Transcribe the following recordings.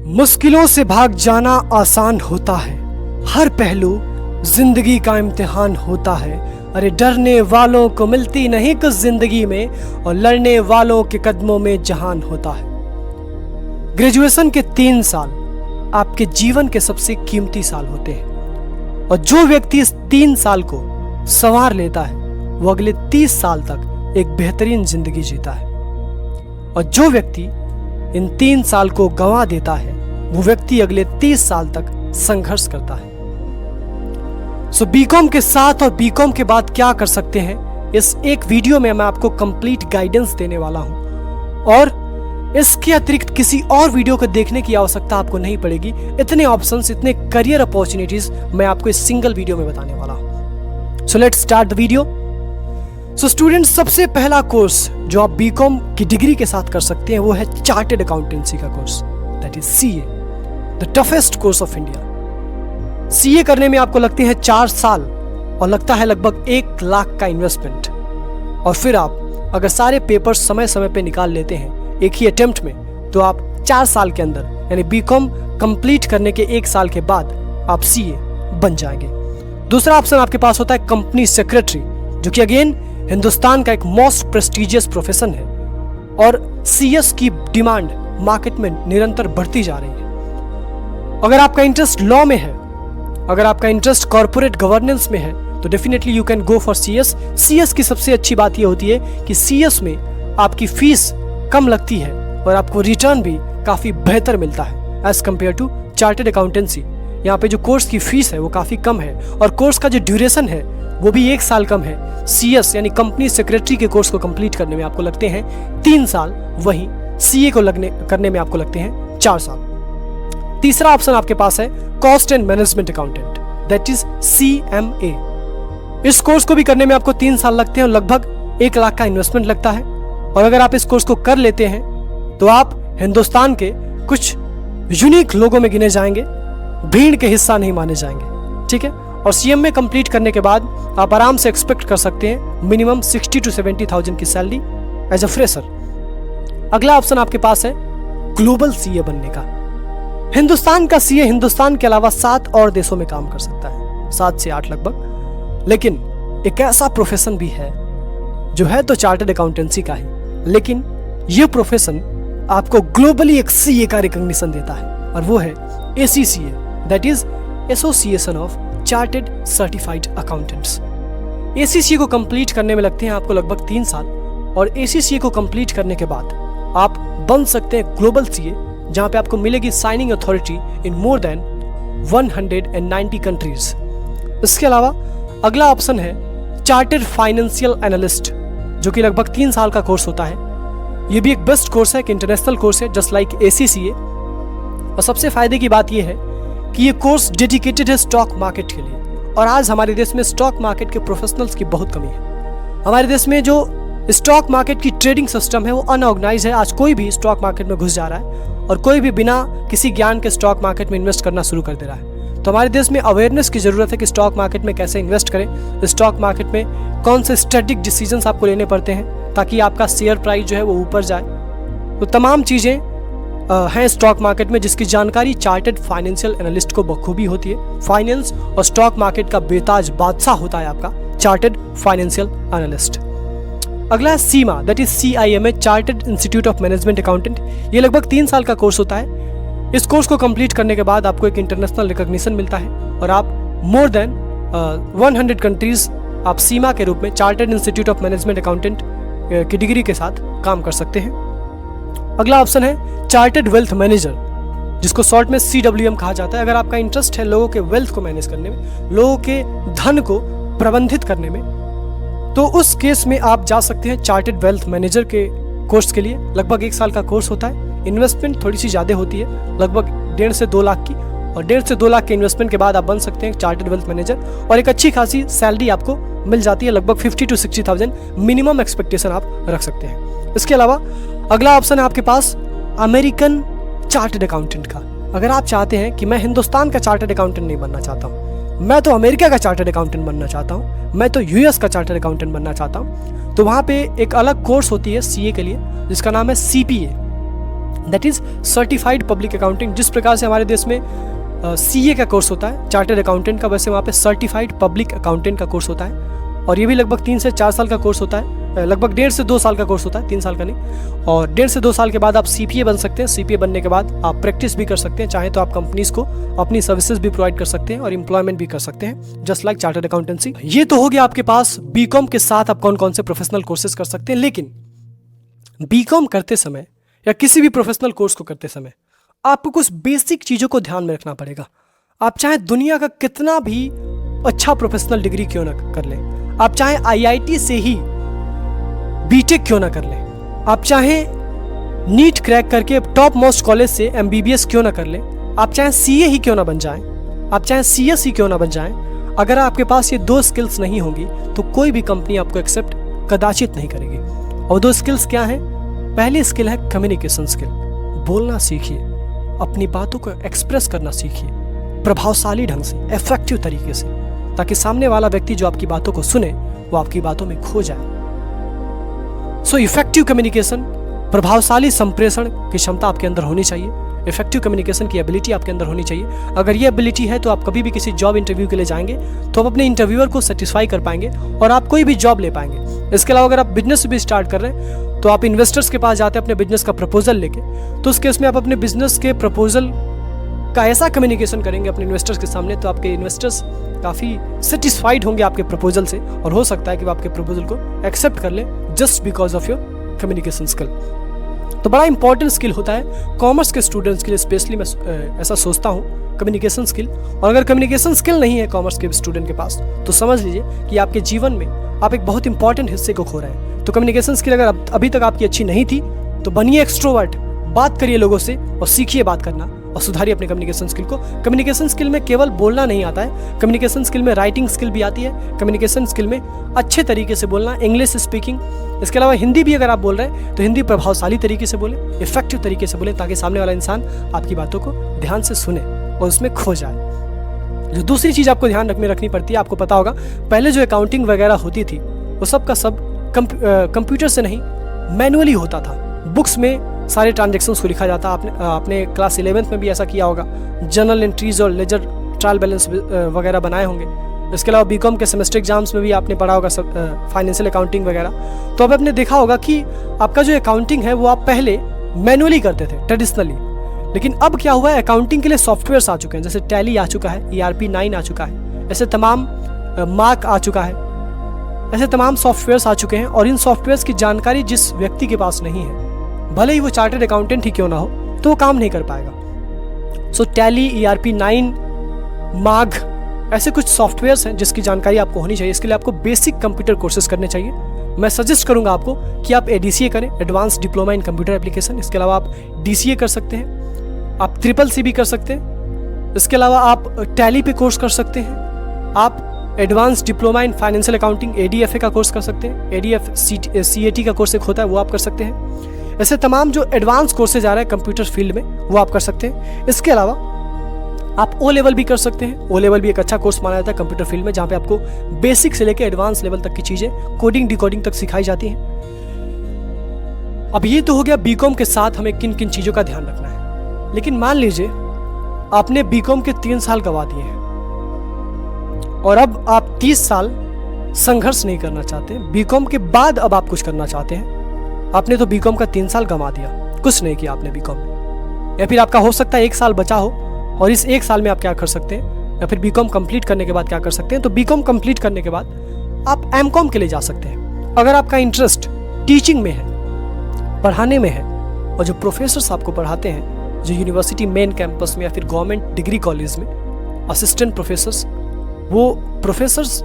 मुश्किलों से भाग जाना आसान होता है, हर पहलू जिंदगी का इम्तिहान होता है। अरे डरने वालों को मिलती नहीं कुछ जिंदगी में, और लड़ने वालों के कदमों में जहान होता है। ग्रेजुएशन के 3 साल आपके जीवन के सबसे कीमती साल होते हैं, और जो व्यक्ति इस 3 साल को संवार लेता है वो अगले 30 साल तक एक बेहतरीन जिंदगी जीता है, और जो व्यक्ति इन 3 साल को गंवा देता है वो व्यक्ति अगले 30 साल तक संघर्ष करता है। सो बीकॉम के साथ और बीकॉम के बाद क्या कर सकते हैं, इस एक वीडियो में मैं आपको कंप्लीट गाइडेंस देने वाला हूं, और इसके अतिरिक्त किसी और वीडियो को देखने की आवश्यकता आपको नहीं पड़ेगी। इतने ऑप्शंस, इतने करियर अपॉर्चुनिटीज मैं आपको इस सिंगल वीडियो में बताने वाला हूं। So let's start the video. So students, सबसे पहला कोर्स जो आप बीकॉम की डिग्री के साथ कर सकते हैं वो है चार्टर्ड अकाउंटेंसी का course, that is CA, the toughest course of India. CA करने में आपको लगते हैं 4 साल और लगता है लगभग 1 लाख का इन्वेस्टमेंट, और फिर आप अगर सारे पेपर समय समय पे निकाल लेते हैं एक ही अटेम्प्ट में, तो आप 4 साल के अंदर यानी बीकॉम कंप्लीट करने के 1 साल के बाद आप सीए बन जाएंगे। दूसरा ऑप्शन आपके पास होता है कंपनी सेक्रेटरी, जो कि अगेन हिंदुस्तान का एक मोस्ट प्रेस्टिजियस प्रोफेशन है, और सीएस की डिमांड मार्केट में निरंतर बढ़ती जा रही है। अगर आपका इंटरेस्ट लॉ में है, अगर आपका इंटरेस्ट कॉर्पोरेट गवर्नेंस में है, तो definitely you can go for CS. CS की सबसे अच्छी बात यह होती है कि सीएस में आपकी फीस कम लगती है और आपको रिटर्न भी काफी बेहतर मिलता है as compare to chartered accountancy. यहाँ पे जो कोर्स की फीस है वो काफी कम है, और कोर्स का जो ड्यूरेशन है वो भी 1 साल कम है। सीएस यानी कंपनी सेक्रेटरी के कोर्स को कंप्लीट करने में आपको लगते हैं 3 साल, वहीं सीए को करने में आपको लगते हैं 4 साल। तीसरा ऑप्शन आपके पास है cost and management accountant, that is CMA। इस कोर्स को भी करने में आपको 3 साल लगते हैं और लगभग 1 लाख का इन्वेस्टमेंट लगता है, और अगर आप इस कोर्स को कर लेते हैं तो आप हिंदुस्तान के कुछ यूनिक लोगों में गिने जाएंगे, भीड़ के हिस्सा नहीं माने जाएंगे, ठीक है। और CMA कंप्लीट करने के बाद आप आराम से एक्सपेक्ट कर सकते हैं मिनिमम 60 to 70,000 की सैलरी एज अ फ्रेशर। अगला ऑप्शन आपके पास है ग्लोबल सीए बनने का। हिंदुस्तान का सीए हिंदुस्तान के अलावा 7 और देशों में काम कर सकता है, 7 से 8 लगभग। लेकिन एक ऐसा प्रोफेशन भी है जो है तो चार्टर्ड अकाउंटेंसी का है, लेकिन यह प्रोफेशन आपको ग्लोबली एक सीए का रिकॉग्निशन देता है, और वो है ACCA, that is association of chartered certified accountants. ACCA को कंप्लीट करने में लगते हैं आपको लगभग 3 साल, और ACCA को कंप्लीट करने के बाद आप बन सकते हैं ग्लोबल सीए, जहां पे आपको मिलेगी signing authority in more than 190 countries. इसके अलावा अगला ऑप्शन है चार्टर्ड फाइनेंशियल एनालिस्ट, जो कि लगभग 3 साल का कोर्स होता है। यह भी एक बेस्ट कोर्स है, एक इंटरनेशनल कोर्स है जस्ट लाइक ACCA, और सबसे फायदे की बात यह है कि ये कोर्स डेडिकेटेड है स्टॉक मार्केट के लिए, और आज हमारे देश में स्टॉक मार्केट के प्रोफेशनल्स की बहुत कमी है। हमारे देश में जो स्टॉक मार्केट की ट्रेडिंग सिस्टम है वो अनऑर्गेनाइज है। आज कोई भी स्टॉक मार्केट में घुस जा रहा है, और कोई भी बिना किसी ज्ञान के स्टॉक मार्केट में इन्वेस्ट करना शुरू कर दे रहा है। तो हमारे देश में अवेयरनेस की जरूरत है कि स्टॉक मार्केट में कैसे इन्वेस्ट करें, स्टॉक मार्केट में कौन से स्ट्रेटेजिक डिसीजंस आपको लेने पड़ते हैं ताकि आपका शेयर प्राइस जो है वो ऊपर जाए। तो तमाम चीज़ें हैं स्टॉक मार्केट में, जिसकी जानकारी चार्टर्ड फाइनेंशियल एनालिस्ट को बखूबी होती है। फाइनेंस और स्टॉक मार्केट का बेताज बादशाह होता है आपका चार्टर्ड फाइनेंशियल एनालिस्ट। अगला है CIMA, that is CIMA, chartered institute of management accountant. ये लगभग 3 साल का कोर्स होता है। इस कोर्स को कंप्लीट करने के बाद आपको एक इंटरनेशनल रिकॉग्निशन मिलता है, और आप मोर देन 100 कंट्रीज आप सीमा के रूप में chartered institute of management accountant की डिग्री के साथ काम कर सकते हैं। अगला ऑप्शन है चार्टर्ड वेल्थ मैनेजर, जिसको शॉर्ट में CWM कहा जाता है। अगर आपका इंटरेस्ट है लोगों के वेल्थ को मैनेज करने में, लोगों के धन को प्रबंधित करने में, तो उस केस में आप जा सकते हैं चार्टर्ड वेल्थ मैनेजर के कोर्स के लिए। लगभग 1 साल का कोर्स होता है। इन्वेस्टमेंट थोड़ी सी ज़्यादा होती है, लगभग 1.5 से 2 लाख की, और 1.5 से 2 लाख के इन्वेस्टमेंट के बाद आप बन सकते हैं चार्टर्ड वेल्थ मैनेजर, और एक अच्छी खासी सैलरी आपको मिल जाती है, लगभग 50 to 60,000 मिनिमम एक्सपेक्टेशन आप रख सकते हैं। इसके अलावा अगला ऑप्शन है आपके पास अमेरिकन चार्टर्ड अकाउंटेंट का। अगर आप चाहते हैं कि मैं हिंदुस्तान का चार्टर्ड अकाउंटेंट नहीं बनना चाहता हूँ, मैं तो अमेरिका का चार्टर्ड अकाउंटेंट बनना चाहता हूँ, मैं तो US का चार्टर्ड अकाउंटेंट बनना चाहता हूँ, तो वहाँ पे एक अलग कोर्स होती है CA के लिए, जिसका नाम है CPA, that is certified public accounting. जिस प्रकार से हमारे देश में CA का कोर्स होता है, चार्टर्ड अकाउंटेंट का, वैसे वहाँ पे सर्टिफाइड पब्लिक अकाउंटेंट का कोर्स होता है और ये भी लगभग 3 से 4 साल का कोर्स होता है, लगभग 1.5 से 2 साल का कोर्स होता है, 3 साल का नहीं। और 1.5 से 2 साल के बाद आप CPA बन सकते हैं। CPA बनने के बाद आप प्रैक्टिस भी कर सकते हैं, चाहे तो आप कंपनीज को अपनी सर्विसेज भी प्रोवाइड कर सकते हैं और एम्प्लॉयमेंट भी कर सकते हैं, जस्ट लाइक चार्टर्ड अकाउंटेंसी। ये तो हो गया आपके पास BCom के साथ आप कौन कौन से प्रोफेशनल कोर्सेज कर सकते हैं। लेकिन BCom करते समय या किसी भी प्रोफेशनल कोर्स को करते समय आपको कुछ बेसिक चीज़ों को ध्यान में रखना पड़ेगा। आप चाहे दुनिया का कितना भी अच्छा प्रोफेशनल डिग्री क्यों ना कर लें, आप चाहे IIT से ही BTech क्यों ना कर लें, आप चाहे नीट क्रैक करके टॉप मोस्ट कॉलेज से MBBS क्यों ना कर लें, आप चाहे CA ही क्यों ना बन जाएं, आप चाहे CS ही क्यों ना बन जाएं, अगर आपके पास ये 2 स्किल्स नहीं होंगी तो कोई भी कंपनी आपको एक्सेप्ट कदाचित नहीं करेगी। और 2 स्किल्स क्या हैं? पहली स्किल है कम्युनिकेशन स्किल। बोलना सीखिए, अपनी बातों को एक्सप्रेस करना सीखिए प्रभावशाली ढंग से, इफेक्टिव तरीके से, ताकि सामने वाला व्यक्ति जो आपकी बातों को सुने वो आपकी बातों में खो जाए। सो इफेक्टिव कम्युनिकेशन, प्रभावशाली संप्रेषण की क्षमता आपके अंदर होनी चाहिए। इफेक्टिव कम्युनिकेशन की एबिलिटी आपके अंदर होनी चाहिए। अगर ये एबिलिटी है तो आप कभी भी किसी जॉब इंटरव्यू के लिए जाएंगे तो आप अपने इंटरव्यूअर को सेटिस्फाई कर पाएंगे और आप कोई भी जॉब ले पाएंगे। इसके अलावा अगर आप बिजनेस भी स्टार्ट कर रहे हैं तो आप इन्वेस्टर्स के पास जाते हैं अपने बिजनेस का प्रपोजल लेके, तो उस केस में आप अपने बिजनेस के प्रपोजल का ऐसा कम्युनिकेशन करेंगे अपने इन्वेस्टर्स के सामने तो आपके इन्वेस्टर्स काफ़ी सेटिस्फाइड होंगे आपके प्रपोजल से और हो सकता है कि वो आपके प्रपोजल को एक्सेप्ट कर लें just because of your communication skill. तो बड़ा इंपॉर्टेंट स्किल होता है कॉमर्स के स्टूडेंट्स के लिए, स्पेशली मैं ऐसा सोचता हूँ, कम्युनिकेशन स्किल। और अगर कम्युनिकेशन स्किल नहीं है कॉमर्स के स्टूडेंट के पास तो समझ लीजिए कि आपके जीवन में आप एक बहुत इंपॉर्टेंट हिस्से को खो रहे हैं। तो कम्युनिकेशन स्किल अगर अभी तक आपकी अच्छी नहीं थी तो बनिए एक्सट्रोवर्ट, बात करिए लोगों से और सीखिए बात करना और सुधारिए अपने कम्युनिकेशन स्किल को। कम्युनिकेशन स्किल में केवल बोलना नहीं आता है, कम्युनिकेशन स्किल में राइटिंग स्किल भी आती है, कम्युनिकेशन स्किल में अच्छे तरीके से बोलना, इंग्लिश स्पीकिंग, इसके अलावा हिंदी भी अगर आप बोल रहे हैं तो हिंदी प्रभावशाली तरीके से बोलें, इफेक्टिव तरीके से बोलें, ताकि सामने वाला इंसान आपकी बातों को ध्यान से सुने और उसमें खो जाए। जो दूसरी चीज़ आपको ध्यान में रखनी पड़ती है, आपको पता होगा पहले जो अकाउंटिंग वगैरह होती थी वो सब का सब कंप्यूटर से नहीं मैनुअली होता था। बुक्स में सारे ट्रांजेक्शन्स को लिखा जाता। आपने क्लास 11th में भी ऐसा किया होगा, जर्नल एंट्रीज और लेजर ट्रायल बैलेंस वगैरह बनाए होंगे। इसके अलावा BCom के सेमेस्टर एग्जाम्स में भी आपने पढ़ा होगा सब फाइनेंशियल अकाउंटिंग वगैरह। तो अब आपने देखा होगा कि आपका जो अकाउंटिंग है वो आप पहले मैनुअली करते थे ट्रेडिशनली, लेकिन अब क्या हुआ है, अकाउंटिंग के लिए सॉफ्टवेयर्स आ चुके हैं, जैसे टैली आ चुका है, ERP 9 आ चुका है, ऐसे तमाम मार्क आ चुका है, ऐसे तमाम सॉफ्टवेयर्स आ चुके हैं। और इन सॉफ्टवेयर्स की जानकारी जिस व्यक्ति के पास नहीं है, भले ही वो चार्टर्ड अकाउंटेंट ही क्यों ना हो, तो वो काम नहीं कर पाएगा। सो टैली, ERP 9, मार्ग, ऐसे कुछ सॉफ्टवेयर्स हैं जिसकी जानकारी आपको होनी चाहिए। इसके लिए आपको बेसिक कंप्यूटर कोर्सेज करने चाहिए। मैं सजेस्ट करूंगा आपको कि आप ADCA करें, advance diploma in computer application. इसके अलावा आप DCA कर सकते हैं, आप CCC भी कर सकते हैं। इसके अलावा आप टैली पे कोर्स कर सकते हैं, आप advance diploma in financial accounting ADFA का कोर्स कर सकते हैं, ADF CAT का कोर्स एक होता है वो आप कर सकते हैं। ऐसे तमाम जो एडवांस कोर्सेज आ रहे हैं कंप्यूटर फील्ड में वो आप कर सकते हैं। इसके अलावा आप O लेवल भी कर सकते हैं। O लेवल भी एक अच्छा कोर्स माना जाता है कंप्यूटर फील्ड में, जहाँ पे आपको बेसिक से लेकर एडवांस लेवल तक की चीज़ें, कोडिंग डिकोडिंग तक सिखाई जाती हैं। अब ये तो हो गया BCom के साथ हमें किन किन चीज़ों का ध्यान रखना है। लेकिन मान लीजिए आपने BCom के 3 साल गवा दिए हैं और अब आप 30 साल संघर्ष नहीं करना चाहते, BCom के बाद अब आप कुछ करना चाहते हैं। आपने तो BCom का 3 साल गंवा दिया, कुछ नहीं किया आपने BCom में। या फिर आपका हो सकता है 1 साल बचा हो और इस 1 साल में आप क्या कर सकते हैं, या फिर BCom कंप्लीट करने के बाद क्या कर सकते हैं। तो BCom कंप्लीट करने के बाद आप MCom के लिए जा सकते हैं। अगर आपका इंटरेस्ट टीचिंग में है, पढ़ाने में है, और जो प्रोफेसर्स आपको पढ़ाते हैं, जो यूनिवर्सिटी मेन कैंपस में या फिर गवर्नमेंट डिग्री कॉलेज में असिस्टेंट प्रोफेसर्स, वो प्रोफेसर्स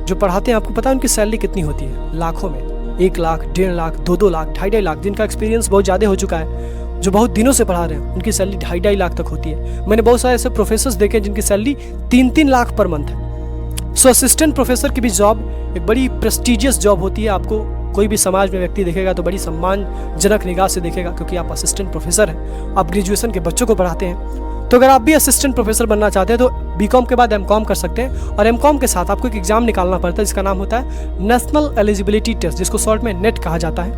जो पढ़ाते हैं, आपको पता है उनकी सैलरी कितनी होती है? लाखों में, 1 लाख, 1.5 लाख, 2-2 लाख, 2.5 लाख। जिनका एक्सपीरियंस बहुत ज़्यादा हो चुका है, जो बहुत दिनों से पढ़ा रहे हैं, उनकी सैलरी 2.5 लाख तक होती है। मैंने बहुत सारे ऐसे प्रोफेसर्स देखे जिनकी सैलरी 3-3 लाख पर मंथ है। सो असिस्टेंट प्रोफेसर की भी जॉब एक बड़ी प्रेस्टिजियस जॉब होती है। आपको कोई भी समाज में व्यक्ति देखेगा तो बड़ी सम्मानजनक निगाह से देखेगा, क्योंकि आप असिस्टेंट प्रोफेसर हैं, आप ग्रेजुएशन के बच्चों को पढ़ाते हैं। तो अगर आप भी असिस्टेंट प्रोफेसर बनना चाहते हैं तो BCom के बाद MCom कर सकते हैं। और MCom के साथ आपको एक एग्जाम निकालना पड़ता है जिसका नाम होता है नेशनल एलिजिबिलिटी टेस्ट, जिसको शॉर्ट में NET कहा जाता है।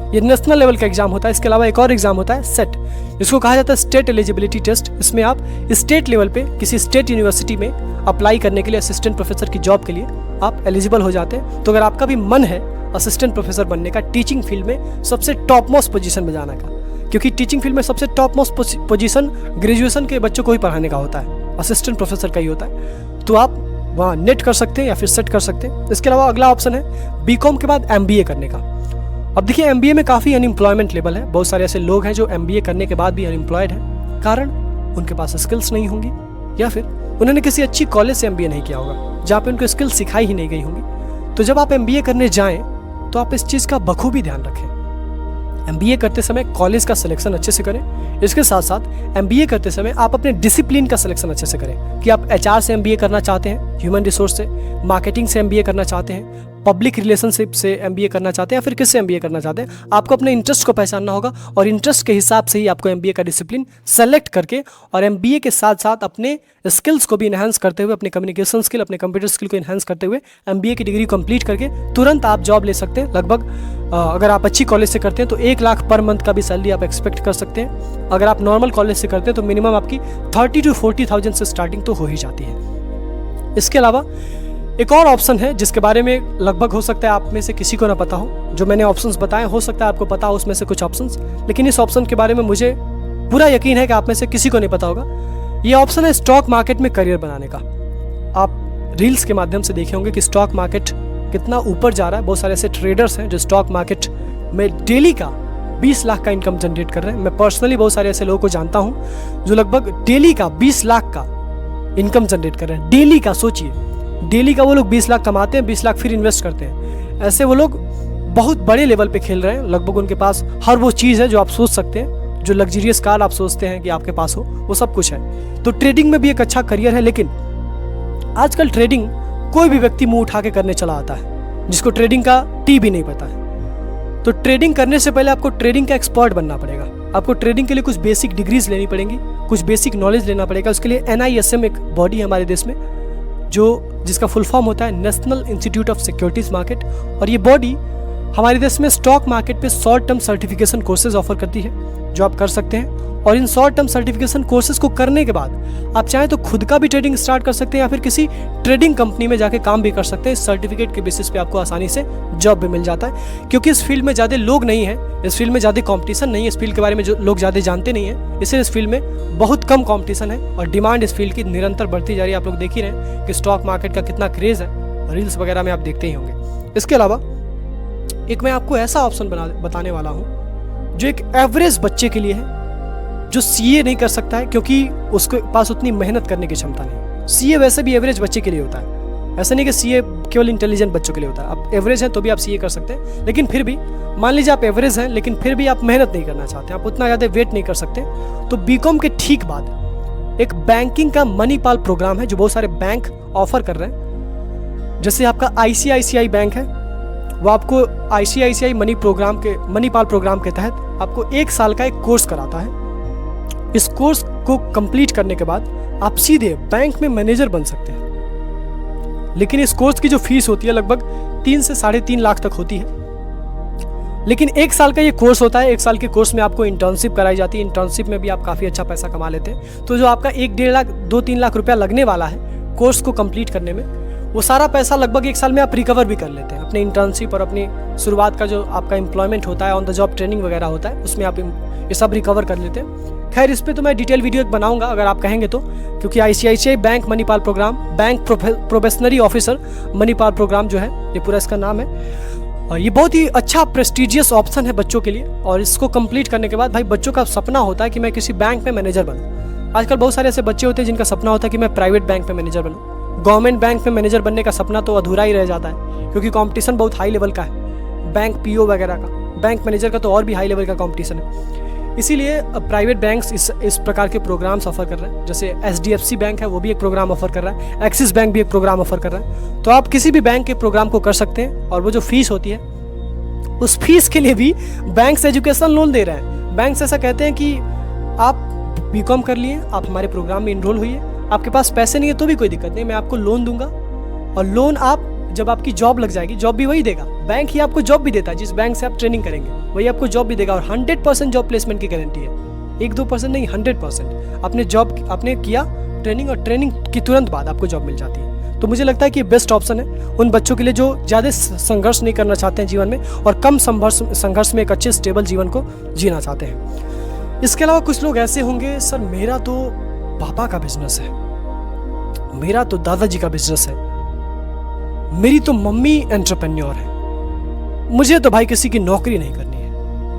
ये नेशनल लेवल का एग्जाम होता है। इसके अलावा एक और एग्जाम होता है सेट, जिसको कहा जाता है स्टेट एलिजिबिलिटी टेस्ट। इसमें आप स्टेट लेवल पे किसी स्टेट यूनिवर्सिटी में अप्लाई करने के लिए, असिस्टेंट प्रोफेसर की जॉब के लिए आप एलिजिबल हो जाते हैं। तो अगर आपका भी मन है असिस्टेंट प्रोफेसर बनने का, टीचिंग फील्ड में सबसे टॉप मोस्ट पोजीशन में जाने का, क्योंकि टीचिंग फील्ड में सबसे टॉप मोस्ट पोजीशन ग्रेजुएशन के बच्चों को ही पढ़ाने का होता है, असिस्टेंट प्रोफेसर का ही होता है। तो आप वहाँ नेट कर सकते हैं या फिर सेट कर सकते हैं। इसके अलावा अगला ऑप्शन है बीकॉम के बाद एमबीए करने का। अब देखिए एमबीए में काफ़ी अनएम्प्लॉयमेंट लेवल है। बहुत सारे ऐसे लोग हैं जो एमबीए करने के बाद भी अनएम्प्लॉयड हैं, कारण उनके पास स्किल्स नहीं होंगी या फिर उन्होंने किसी अच्छी कॉलेज से एमबीए नहीं किया होगा जहाँ पे उनको स्किल्स सिखाई ही नहीं गई होंगी। तो जब आप एमबीए करने जाएं तो आप इस चीज़ का बखूबी ध्यान रखें। एमबीए करते समय कॉलेज का सिलेक्शन अच्छे से करें। इसके साथ साथ एमबीए करते समय आप अपने डिसिप्लिन का सिलेक्शन अच्छे से करें कि आप एचआर से एमबीए करना चाहते हैं, ह्यूमन रिसोर्स से, मार्केटिंग से एमबीए करना चाहते हैं, पब्लिक रिलेशनशिप से एमबीए करना चाहते हैं या फिर किससे एमबीए करना चाहते हैं। आपको अपने इंटरेस्ट को पहचानना होगा और इंटरेस्ट के हिसाब से ही आपको एमबीए का डिसिप्लिन सेलेक्ट करके और एमबीए के साथ साथ अपने स्किल्स को भी इन्हांस करते हुए, अपने कम्युनिकेशन स्किल, अपने कंप्यूटर स्किल को इन्हांस करते हुए एमबीए की डिग्री कंप्लीट करके तुरंत आप जॉब ले सकते हैं। लगभग अगर आप अच्छी कॉलेज से करते हैं तो 1 लाख पर मंथ का भी सैलरी आप एक्सपेक्ट कर सकते हैं। अगर आप नॉर्मल कॉलेज से करते हैं तो मिनिमम आपकी 30 to 40,000 से स्टार्टिंग तो हो ही जाती है। इसके अलावा एक और ऑप्शन है जिसके बारे में लगभग हो सकता है आप में से किसी को ना पता हो। जो मैंने ऑप्शंस बताए हो सकता है आपको पता हो उसमें से कुछ ऑप्शंस, लेकिन इस ऑप्शन के बारे में मुझे पूरा यकीन है कि आप में से किसी को नहीं पता होगा। ये ऑप्शन है स्टॉक मार्केट में करियर बनाने का। आप रील्स के माध्यम से देखे होंगे कि स्टॉक मार्केट कितना ऊपर जा रहा है। बहुत सारे ऐसे ट्रेडर्स हैं जो स्टॉक मार्केट में डेली का 20 लाख का इनकम जनरेट कर रहे हैं। मैं पर्सनली बहुत सारे ऐसे लोगों को जानता हूं जो लगभग डेली का 20 लाख का इनकम जनरेट कर रहे हैं। डेली का सोचिए, डेली का वो लोग 20 लाख कमाते हैं, 20 लाख फिर इन्वेस्ट करते हैं। ऐसे वो लोग बहुत बड़े लेवल पे खेल रहे हैं। लगभग उनके पास हर वो चीज़ है जो आप सोच सकते हैं, जो लग्जरियस कार आप सोचते हैं कि आपके पास हो, वो सब कुछ है। तो ट्रेडिंग में भी एक अच्छा करियर है। लेकिन आजकल ट्रेडिंग कोई भी व्यक्ति मुंह उठा के करने चला आता है जिसको ट्रेडिंग का टी भी नहीं पता है। तो ट्रेडिंग करने से पहले आपको ट्रेडिंग का एक्सपर्ट बनना पड़ेगा। आपको ट्रेडिंग के लिए कुछ बेसिक डिग्रीज लेनी पड़ेंगी, कुछ बेसिक नॉलेज लेना पड़ेगा। उसके लिए NISM एक बॉडी है हमारे देश में जिसका फुल फॉर्म होता है national institute of securities market, और ये बॉडी हमारे देश में स्टॉक मार्केट पे short term certification courses offer करती है जो आप कर सकते हैं। और in short term certification courses को करने के बाद आप चाहें तो खुद का भी ट्रेडिंग स्टार्ट कर सकते हैं या फिर किसी ट्रेडिंग कंपनी में जाके काम भी कर सकते हैं। इस सर्टिफिकेट के बेसिस पे आपको आसानी से जॉब भी मिल जाता है, क्योंकि इस फील्ड में ज़्यादा लोग नहीं हैं, इस फील्ड में ज़्यादा कॉम्पिटिशन नहीं है, इस फील्ड के बारे में जो लोग ज़्यादा जानते नहीं हैं, इसलिए इस फील्ड में बहुत कम कॉम्पिटिशन है और डिमांड इस फील्ड की निरंतर बढ़ती जा रही है। आप लोग देख ही रहे हैं कि स्टॉक मार्केट का कितना क्रेज़ है, रील्स वगैरह में आप देखते ही होंगे। इसके अलावा एक मैं आपको ऐसा ऑप्शन बताने वाला हूँ जो एक एवरेज बच्चे के लिए है, जो सीए नहीं कर सकता है क्योंकि उसके पास उतनी मेहनत करने की क्षमता नहीं। सीए वैसे भी एवरेज बच्चे के लिए होता है, ऐसा नहीं कि सीए केवल इंटेलिजेंट बच्चों के लिए होता है। आप एवरेज हैं तो भी आप सीए कर सकते हैं, लेकिन फिर भी मान लीजिए आप एवरेज हैं लेकिन फिर भी आप मेहनत नहीं करना चाहते, आप उतना ज़्यादा वेट नहीं कर सकते, तो बीकॉम के ठीक बाद एक बैंकिंग का मणिपाल प्रोग्राम है जो बहुत सारे बैंक ऑफर कर रहे हैं। जैसे आपका ICICI बैंक है, वो आपको ICICI मणिपाल प्रोग्राम के तहत आपको 1 साल का एक कोर्स कराता है। इस कोर्स को कंप्लीट करने के बाद आप सीधे बैंक में मैनेजर बन सकते हैं। लेकिन इस कोर्स की जो फीस होती है लगभग 3 से 3.5 लाख तक होती है। लेकिन 1 साल का ये कोर्स होता है। 1 साल के कोर्स में आपको इंटर्नशिप कराई जाती है। इंटर्नशिप में भी आप काफ़ी अच्छा पैसा कमा लेते हैं। तो जो आपका 1-1.5 लाख 2-3 लाख रुपया लगने वाला है कोर्स को कंप्लीट करने में, वो सारा पैसा लगभग 1 साल में आप रिकवर भी कर लेते हैं। अपने इंटर्नशिप और अपनी शुरुआत का जो आपका एम्प्लॉयमेंट होता है, ऑन द जॉब ट्रेनिंग वगैरह होता है, उसमें आप ये सब रिकवर कर लेते हैं। खैर इस पे तो मैं डिटेल वीडियो एक बनाऊंगा अगर आप कहेंगे तो, क्योंकि ICICI bank Manipal programme, bank probationary officer Manipal programme जो है, ये पूरा इसका नाम है, और ये बहुत ही अच्छा प्रेस्टिजियस ऑप्शन है बच्चों के लिए। और इसको कंप्लीट करने के बाद भाई बच्चों का सपना होता है कि मैं किसी बैंक में मैनेजर बनूँ। आजकल बहुत सारे ऐसे बच्चे होते हैं जिनका सपना होता है कि मैं प्राइवेट बैंक में मैनेजर बनूँ। गवर्नमेंट बैंक में मैनेजर बनने का सपना तो अधूरा ही रह जाता है, क्योंकि कॉम्पिटिशन बहुत हाई लेवल का है। बैंक PO वगैरह का, बैंक मैनेजर का तो और भी हाई लेवल का कॉम्पिटिशन है। इसीलिए प्राइवेट बैंक्स इस प्रकार के प्रोग्राम्स ऑफर कर रहे हैं। जैसे SDFC बैंक है, वो भी एक प्रोग्राम ऑफर कर रहा है, एक्सिस बैंक भी एक प्रोग्राम ऑफर कर रहा है। तो आप किसी भी बैंक के प्रोग्राम को कर सकते हैं। और वो जो फीस होती है, उस फीस के लिए भी बैंक्स एजुकेशन लोन दे रहे हैं। बैंक्स ऐसा कहते हैं कि आप बीकॉम कर लिए, आप हमारे प्रोग्राम में इनरोल हुई है, आपके पास पैसे नहीं है तो भी कोई दिक्कत नहीं, मैं आपको लोन दूंगा। और लोन आप जब आपकी जॉब लग जाएगी, जॉब भी वही देगा, बैंक ही आपको जॉब भी देता है। जिस बैंक से आप ट्रेनिंग करेंगे वही आपको जॉब भी देगा, और 100% जॉब प्लेसमेंट की गारंटी है। 1-2% नहीं, 100%। आपने किया ट्रेनिंग, और ट्रेनिंग की तुरंत बाद आपको जॉब मिल जाती है। तो मुझे लगता है कि बेस्ट ऑप्शन है उन बच्चों के लिए जो ज़्यादा संघर्ष नहीं करना चाहते हैं जीवन में, और कम संघर्ष में एक अच्छे स्टेबल जीवन को जीना चाहते हैं। इसके अलावा कुछ लोग ऐसे होंगे, सर मेरा तो पापा का बिजनेस है, मेरा तो दादाजी का बिजनेस है, मेरी तो मम्मी एंटरप्रेन्योर है, मुझे तो भाई किसी की नौकरी नहीं करनी है,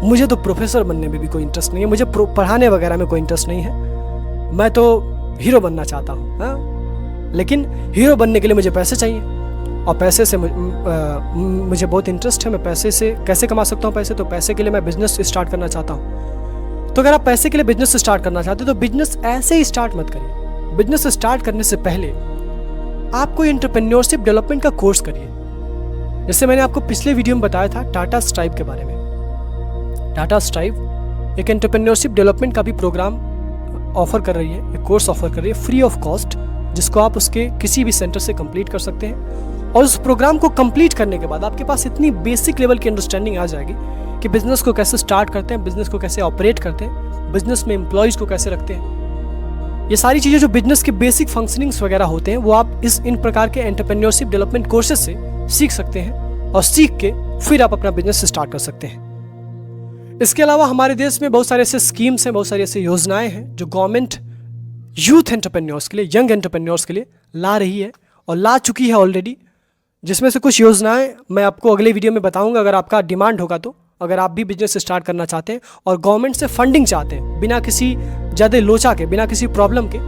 मुझे तो प्रोफेसर बनने में भी कोई इंटरेस्ट नहीं है, मुझे पढ़ाने वगैरह में कोई इंटरेस्ट नहीं है, मैं तो हीरो बनना चाहता हूँ। लेकिन हीरो बनने के लिए मुझे पैसे चाहिए, और पैसे से मुझे बहुत इंटरेस्ट है। मैं पैसे से कैसे कमा सकता हूँ पैसे, तो पैसे के लिए मैं बिजनेस स्टार्ट करना चाहता हूँ। तो अगर आप पैसे के लिए बिजनेस स्टार्ट करना चाहते हो तो बिजनेस ऐसे ही स्टार्ट मत करिए। बिजनेस स्टार्ट करने से पहले आप कोई एंटरप्रेन्योरशिप डेवलपमेंट का कोर्स करिए। जैसे मैंने आपको पिछले वीडियो में बताया था टाटा स्ट्राइव के बारे में। टाटा स्ट्राइव एक एंटरप्रेन्योरशिप डेवलपमेंट का भी प्रोग्राम ऑफर कर रही है, एक कोर्स ऑफर कर रही है फ्री ऑफ कॉस्ट, जिसको आप उसके किसी भी सेंटर से कंप्लीट कर सकते हैं। और उस प्रोग्राम को कंप्लीट करने के बाद आपके पास इतनी बेसिक लेवल की अंडरस्टैंडिंग आ जाएगी कि बिजनेस को कैसे स्टार्ट करते हैं, बिजनेस को कैसे ऑपरेट करते हैं, बिजनेस में एम्प्लॉयज़ को कैसे रखते हैं। ये सारी चीज़ें जो बिजनेस के बेसिक फंक्शनिंग्स वगैरह होते हैं वो आप इन प्रकार के एंटरप्रेन्योरशिप डेवलपमेंट कोर्सेज से सीख सकते हैं, और सीख के फिर आप अपना बिजनेस स्टार्ट कर सकते हैं। इसके अलावा हमारे देश में बहुत सारे ऐसे स्कीम्स हैं, बहुत सारी ऐसी योजनाएं हैं जो गवर्नमेंट यूथ एंटरप्रेन्योर्स के लिए, यंग एंटरप्रेन्योर्स के लिए ला रही है और ला चुकी है ऑलरेडी, जिसमें से कुछ योजनाएं मैं आपको अगले वीडियो में बताऊंगा। अगर आपका डिमांड होगा तो, अगर आप भी बिजनेस स्टार्ट करना चाहते हैं और गवर्नमेंट से फंडिंग चाहते हैं बिना किसी ज़्यादा लोचा के, बिना किसी प्रॉब्लम के,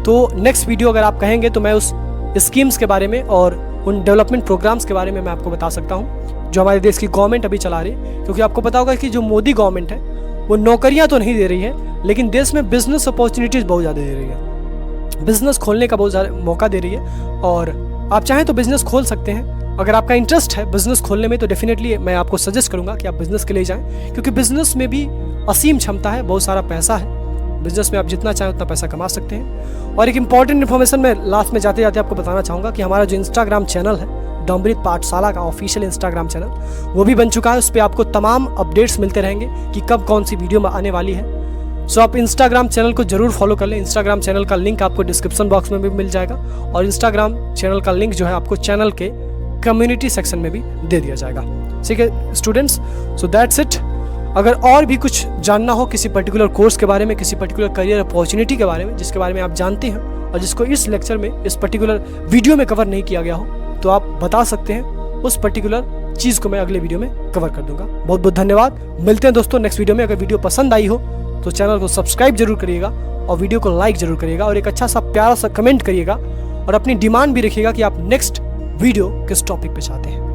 तो नेक्स्ट वीडियो अगर आप कहेंगे तो मैं उस स्कीम्स के बारे में और उन डेवलपमेंट प्रोग्राम्स के बारे में मैं आपको बता सकता हूँ जो हमारे देश की गवर्नमेंट अभी चला रही है। क्योंकि आपको पता होगा कि जो मोदी गवर्नमेंट है वो नौकरियाँ तो नहीं दे रही है, लेकिन देश में बिजनेस अपॉर्चुनिटीज़ बहुत ज़्यादा दे रही है, बिजनेस खोलने का बहुत ज़्यादा मौका दे रही है। और आप चाहें तो बिजनेस खोल सकते हैं। अगर आपका इंटरेस्ट है बिजनेस खोलने में तो डेफिनेटली मैं आपको सजेस्ट करूंगा कि आप बिजनेस के लिए जाएं, क्योंकि बिजनेस में भी असीम क्षमता है, बहुत सारा पैसा है। बिजनेस में आप जितना चाहें उतना पैसा कमा सकते हैं। और एक इंपॉर्टेंट इन्फॉर्मेशन मैं लास्ट में जाते जाते आपको बताना चाहूँगा कि हमारा जो इंस्टाग्राम चैनल है, डॉम्बरित पाठशाला का ऑफिशियल इंस्टाग्राम चैनल, वो भी बन चुका है। उस पर आपको तमाम अपडेट्स मिलते रहेंगे कि कब कौन सी वीडियो आने वाली है। सो आप इंस्टाग्राम चैनल को जरूर फॉलो कर लें। इंस्टाग्राम चैनल का लिंक आपको डिस्क्रिप्शन बॉक्स में भी मिल जाएगा, और इंस्टाग्राम चैनल का लिंक जो है आपको चैनल के कम्युनिटी सेक्शन में भी दे दिया जाएगा। ठीक है स्टूडेंट्स, सो दैट्स इट। अगर और भी कुछ जानना हो किसी पर्टिकुलर कोर्स के बारे में, किसी पर्टिकुलर करियर अपॉर्चुनिटी के बारे में जिसके बारे में आप जानते हैं और जिसको इस लेक्चर में, इस पर्टिकुलर वीडियो में कवर नहीं किया गया हो, तो आप बता सकते हैं। उस पर्टिकुलर चीज़ को मैं अगले वीडियो में कवर कर दूंगा। बहुत बहुत धन्यवाद। मिलते हैं दोस्तों नेक्स्ट वीडियो में। अगर वीडियो पसंद आई हो तो चैनल को सब्सक्राइब जरूर करिएगा और वीडियो को लाइक जरूर करिएगा, और एक अच्छा सा प्यारा सा कमेंट करिएगा, और अपनी डिमांड भी रखिएगा कि आप नेक्स्ट वीडियो किस टॉपिक पे चाहते हैं।